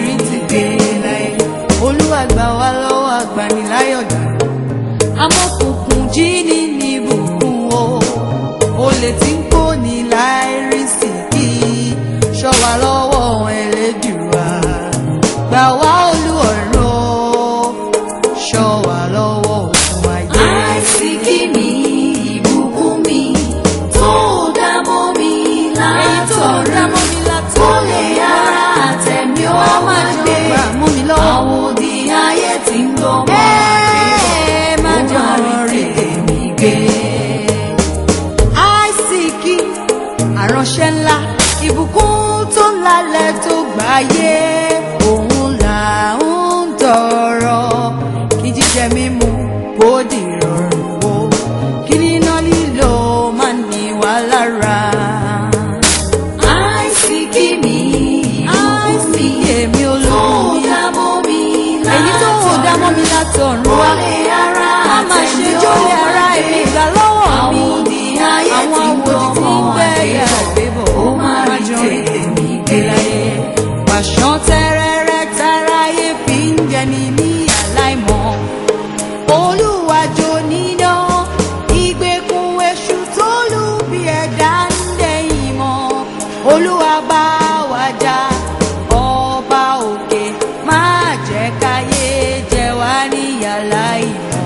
rí ti gbé láyé. Olúwa gbà wá lọ́wọ́ agbaniláyọ̀dá. Amọ̀kùnkùn jí ní ìbùkún o. Olè tí ń kó ní láìrí sí kí. Ṣọ́ wa lọ́wọ́ Ẹlẹ́dùà. Gbà wá Olúọ̀run o. Ṣọ́ wa lọ́wọ́ ogun ayé. Àìsíkí mi, ìbùkún mi, tó dá mọ́ mi látọ̀run. Ó lè yára àtẹ̀mí ó máa gbé. Àwọn òdì ayé tí ń gbọ́ máa jọ rí tèmi gbé. Àìsíkí àránṣẹ́ ńlá, ìbùkún tó lálẹ́ tó gbáyé. Òun là ń tọrọ kí jíjẹ mímu kó di rọrùn o. Kí níná lílo máa ní wá lára. Àìsíkí mi, ìbùkún mi, Èmi tó olómi dá mọ́ mi èyí tó ò dá mọ́ mi látọ̀run ó wá. lè yára Má má ṣe àtẹ̀mí ó jólè ara máa èmi gbé. gbà lọ́wọ́ mi. Àwọn òdì ayé Àwọn tí ń àwòdì tí ń gbọ́ gbẹ́yà gbébọ̀ ó máa rí jọ rí tèmi gbé. Pàṣán tẹ́rẹ́rẹ́ táráyé fi ń jẹni ní àláìmọ̀. Olúwa jò níná, ìgbèkùn èṣù tó lù bí ẹ̀dá ń dẹ̀yìn mọ́. Olúwa bá wa jà, ọba òkè máa jẹ́ káyé jẹ wá níyà láìmọ̀.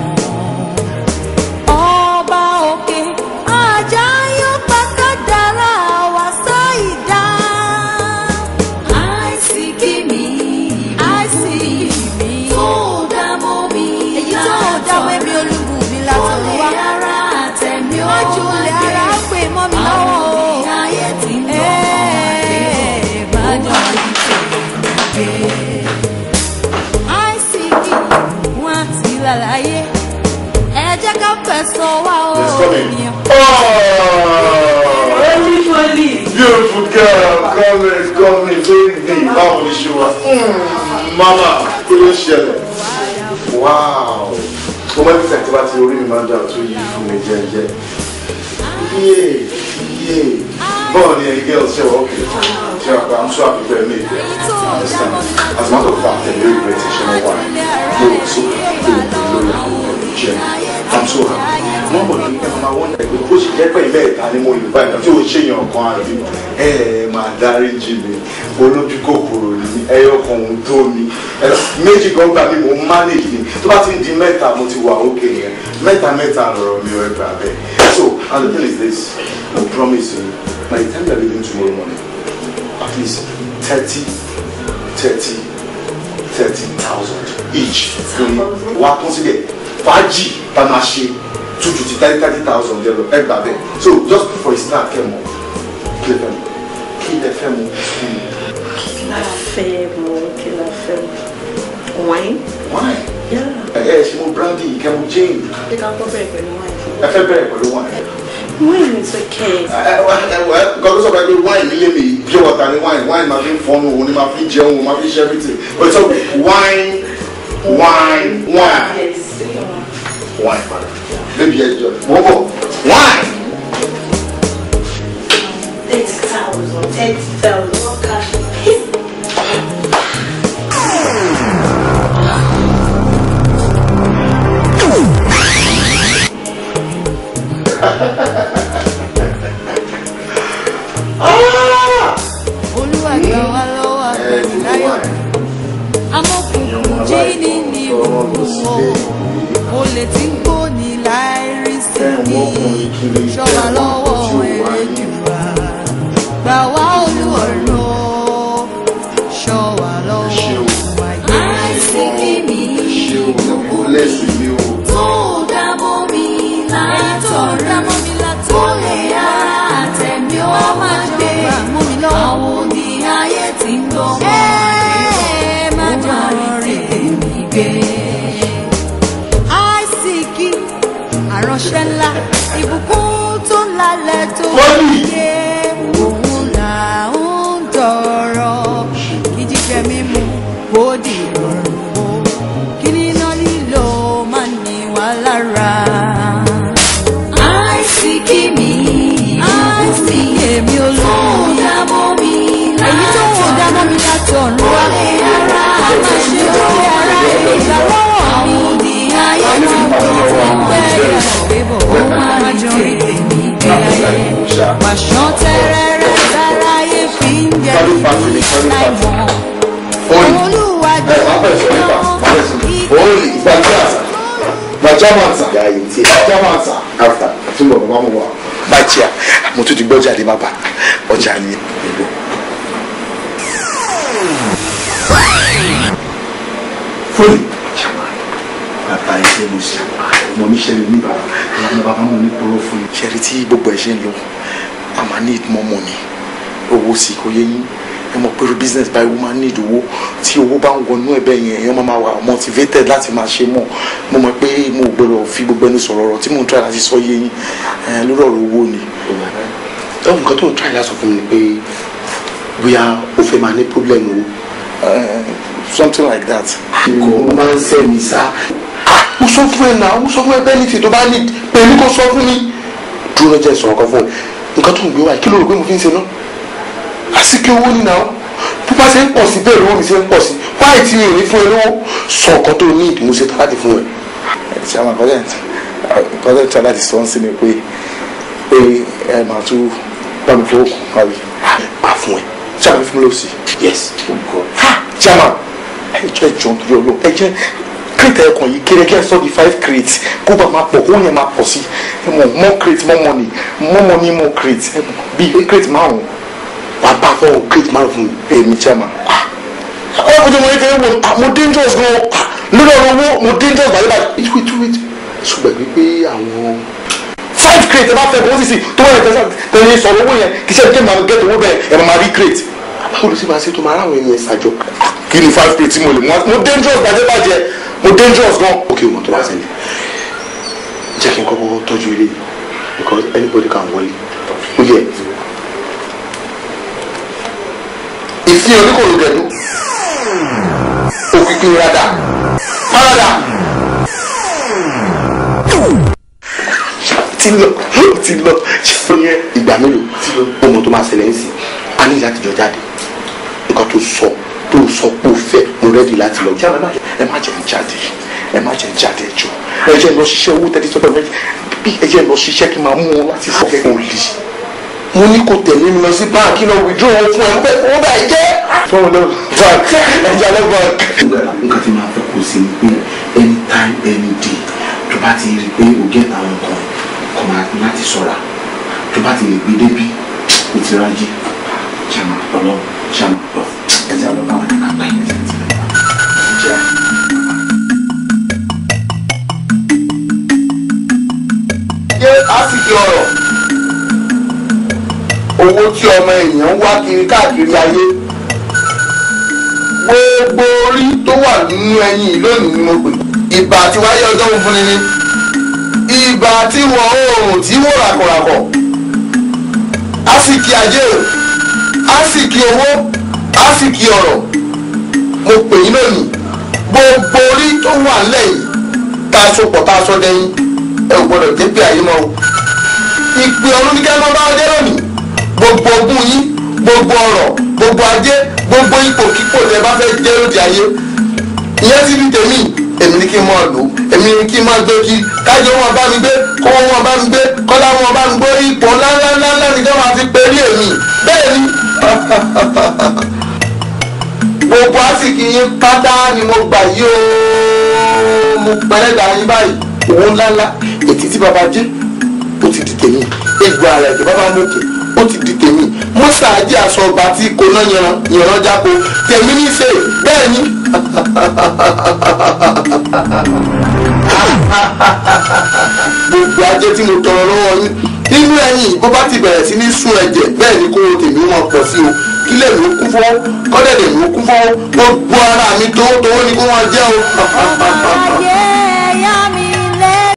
Ọba òkè ajá yóò pàkà dára wá sáìdá. Àìsíkí mi, Àìsíkí mi, tó dá mọ́ mi èyí tó ò dáwọ́ èmi olúgun mi látọ̀run ó wá. lè yára àtẹ̀mí ó Májú máa lè gbé. ara pè mọ́ mi lọ́wọ́ o. Àwọn òdì ayé tí ń gbọ́ Májú rí tèmi gbé. Àìsíkí wọn àti lálàyé. Ẹ jẹ́ ká fẹ̀sọ̀ wá o. It's coming. ènìyàn. Oh, beautiful girl, come in, baby. How will you show us? Mama, kí ló ṣẹlẹ̀? Wow. Mo máa ń tẹ̀ tí bá ti orí mi máa ń dà tó yí fún mi jẹ́jẹ́. Yé. Bọ́ọ̀ ni ẹ̀yin girls ṣe wà ókè. Ṣé wà pé I'm so happy for me. Understand? As a matter of fact, ẹ̀mí rí rẹ̀ ti ṣe mọ́ wá. Mo wà so happy lórí àwọn ọ̀rọ̀ jẹ́. I'm so happy. Wọ́n mọ̀ ní ẹ̀fọn máa wọ́n dàgbé bó ṣe jẹ́ pé ilé ìta ni mo yìí báyìí tí ó ṣe yàn kan àbí máa dárí jì mí olójú kòkòrò ní ẹyọ kan ohun tó mi méjì kan gbà mí mo ń manage ni tó bá ti ń di mẹ́ta mo ti wà ókè yẹn mẹ́ta lọ̀rọ̀ mi ò ẹgbà bẹ́ẹ̀. So and the thing is this, I promise you by the time you are leaving tomorrow morning at least 30,000 each wà á tún sílẹ̀ fàájì tá a máa ṣe 30,000 yẹn lọ ẹgbà bẹ́ẹ̀. So just for a start kẹ́ mọ̀ kí lè fẹ́ mu. Kí la fẹ́ mu. Wine? Wine? Yeah. Ṣé mo brandy kẹ́ mu gin? Ṣé ká kọ́ bẹ̀rẹ̀ pẹ̀lú wine? Ẹ fẹ́ bẹ̀rẹ̀ pẹ̀lú wine. Wine is okay. Nǹkan tó sọ pé wine nílé mi pure water ni wine máa fi ń fọnù òun ni máa fi ń jẹun òun máa fi ń ṣe everything. But it's okay. Wine. Yes. Wine, madam. Baby, enjoy. Wine. 30,000. What cash? Olúwa gbà wá lọ́wọ́ agbaniláyọ̀dá. Amọ̀kùnkùn jí ní ìbùkún o. Olè tí ń kó ní láìrí sí kí. Ṣọ́ wa lọ́wọ́ Ẹlẹ́dùà. Gbà wá Olúọ̀run o. Ṣọ́ wa lọ́wọ́ ogun ayé. Àìsíkí mi, ìbùkún mi, tó dá mọ́ mi látọ̀run. Ó lè yára àtẹ̀mí ó máa gbé. Àwọn òdì ayé tí ń gbọ́ Má jọ rí tèmi gbé. Àìsíkí àránṣẹ́ ńlá, ìbùkún tó lálẹ́ tó yé. Òun là ń tọrọ kí jíjẹ mímu kó di rọrùn o. Kí níná lílo máa ní wá lára. Àìsíkí mi, Àìsíkí èmi olómi tó dá mọ́ mi èyí tó ò dá mọ́ mi látọ̀run wá. ó lè yára pàṣán tẹ́rẹ́rẹ́ táráyé fi ń jẹ ní láìmọ̀. Olúwa jọ̀ọ́ bàjẹ́ mo tún ti gbọ́ jáde má bà ọjà ni. fúlì bàbá iṣẹ́ mo ṣe mo ní ṣẹlẹ̀ ní bàbá mo ní kúrò fún mi. ṣẹ́rí tí gbogbo ẹ̀ ṣe ń lọ a máa need more money owó sì kò yẹ yín ẹ mọ̀ pé business báyìí wọ́n máa need owó tí owó bá ń wọnú ẹ̀bẹ̀ yẹn èèyàn máa wà motivated láti máa ṣe mọ̀ mo mọ̀ pé mo gbọ́dọ̀ fi gbogbo ẹnu sọ̀rọ̀ ọ̀rọ̀ tí mo ń try láti sọ yé yín lórí ọ̀rọ̀ owó ni. nǹkan tó ń try láti sọ fún mi ni pé bóyá o fẹ́ máa ní problem owó. Something like that. Kò máa ń sẹ́ mi sá. Mo sọ fún ẹ náà, mo sọ fún ẹ bẹ́ẹ̀ ní ti tó bá ní pẹ̀lú kó sọ fún mi. Dúró jẹ́ ìsọ̀rọ̀ kan fún ẹ. Nǹkan tó ń gbé wá kí ló rò pé mo fi ń ṣe náà? Àsìkò owó ni náà. Bí bá ṣe ń pọ̀ sí bẹ́ẹ̀ lówó mi ṣe ń pọ̀ sí. Wáyé tí mi ò ní fún ẹ lówó sọ nǹkan tó ní ìdí mo ṣe tán láti fún ẹ. Ṣé àwọn àkọ́jẹ́ tí aláàdì sọ ń sí mi pé ẹ máa tún bá mi fowó kù àbí. Máa fún ẹ. Ṣé àbí fún mi ló sì? Yes. Chairman, ẹjọ́ tó yọ lọ ẹjẹ́ crate ẹ̀kan yìí kéré kí ẹ sọ di 5 crates kó bá máa pọ̀ kó yẹn máa pọ̀ sí more crate more money more crate bíi crate márùn-ún. Wàá bá fọ́ crate márùn-ún fún mi. Èmi chairman. Ọ̀pọ̀jọ́ mo ní kéré wo mo dangerous gan lórí ọ̀rọ̀ owó mo dangerous bàjẹ́ bàjẹ́. Wait. Ṣùgbọ́n wípé àwọn 5 crate ẹ bá fẹ́ bó sì tó wọ́n yẹn tẹ̀lé sọ̀rọ̀ owó yẹn kì í ṣe kí ẹ máa get owó bẹ́ẹ̀ ẹ máa rí crate. Báwo ló sì máa ṣe tó máa ráwọn ènìyàn ṣàjọ? Kí ni 5 crate tí mo lè mú mo dangerous bàjẹ́ mo dangerous gan. Ok, mo tó bá ṣẹlẹ̀ jẹ́ kí n kọ́kọ́ tọ́jú ilé because anybody can wọlé ó yẹ. Ìfi oníkòrò gẹ̀dú òkìkí rádà parada ti lọ ṣe yẹ ìgbà mélòó ọmọ tó máa ṣẹlẹ̀ ń sìn á ní láti jọ jáde nǹkan tó sọ pé ó fẹ́ mo rẹ́dí láti lọ. ẹ má jẹ́ ń jáde jọ ẹ jẹ́ lọ ṣiṣẹ́ owó tẹ́tí sọ́dọ̀ méjì bí ẹ jẹ́ lọ ṣiṣẹ́ kí n máa mú wọn láti sọ fẹ́ kó lè. mo ní kò tẹ̀lé mi lọ sí báńkì lọ withdraw owó fún ẹ mo fẹ́ owó bá ẹ jẹ́. fọwọ́n lọ bank ẹ jẹ́ lọ bank. nǹkan tí màá fẹ́ kó sí ni pé anytime any day tó bá ti rí i pé o get àwọn nǹkan kò máa láti ṣọ́ra tó bá ti lè gbé débi o ti rájí ṣàmà ọlọ́run ṣàmà lọ ẹ jẹ́ lọ báwọn ẹ̀ka gbà yẹn ti jẹ́. ṣé àsìkò ọ̀rọ̀ owó tí ọmọ èèyàn ń wá kiri káàkiri ayé gbogbo orí tó wà nínú ẹyin lónìí ni mo pè ìbà àti wáyé ọjọ́ funfun ni ìbà tí wọ́n oòrùn tí wọ́n ràkọ̀ràkọ̀ àsìkò ajé àsìkò owó àsìkò ọ̀rọ̀ mo pè yín lónìí gbogbo orí tó wà nílẹ̀ yìí tá a sopọ̀ tá a sọ dẹ́yìn ẹ ò gbọ́dọ̀ dé pé àyè mọ́ o ìpè ọ̀run ní kẹ́kọ̀ọ́ bá ọjọ́ lónìí gbogbo ogún yín gbogbo ọ̀rọ̀ gbogbo ajé gbogbo ipò kíkò tẹ́ bá fẹ́ jẹ́ lóde ayé ìyẹn ti di tèmi èmi ní kí n máa lò èmi ní kí n máa gbé kí kájọ wọn bá mi gbé kọ́wọ́ wọn bá mi gbé kọ́lá wọn bá mi gbé ipò ńláńláńlá ní kí wọ́n máa fi perí èmi bẹ́ẹ̀ ni gbogbo àsìkò yín pátá ni mo gbà yí o mo pẹ́lẹ́dà yín báyìí owó ńláńlá ètí tí baba jẹ́ ó ti di tèmi egbò ara ẹ̀jẹ̀ baba mọ́kè ó ti di tèmi mọ́sáàjì aṣọ ọba tí kò ná yànrán jáko tèmi ní ṣe bẹ́ẹ̀ ni. gbogbo ajé tí mo tọrọ lọ́wọ́ yín nínú ẹ̀yìn bó bá ti bẹ̀rẹ̀ sí ní sún ẹ̀jẹ̀ bẹ́ẹ̀ ni kó o tèmi wọn pọ̀ sí o kí lè mú kún fún kọ́dẹ̀ lè mú kún fún gbogbo ara mi tó ni kó wọn jẹ́ o.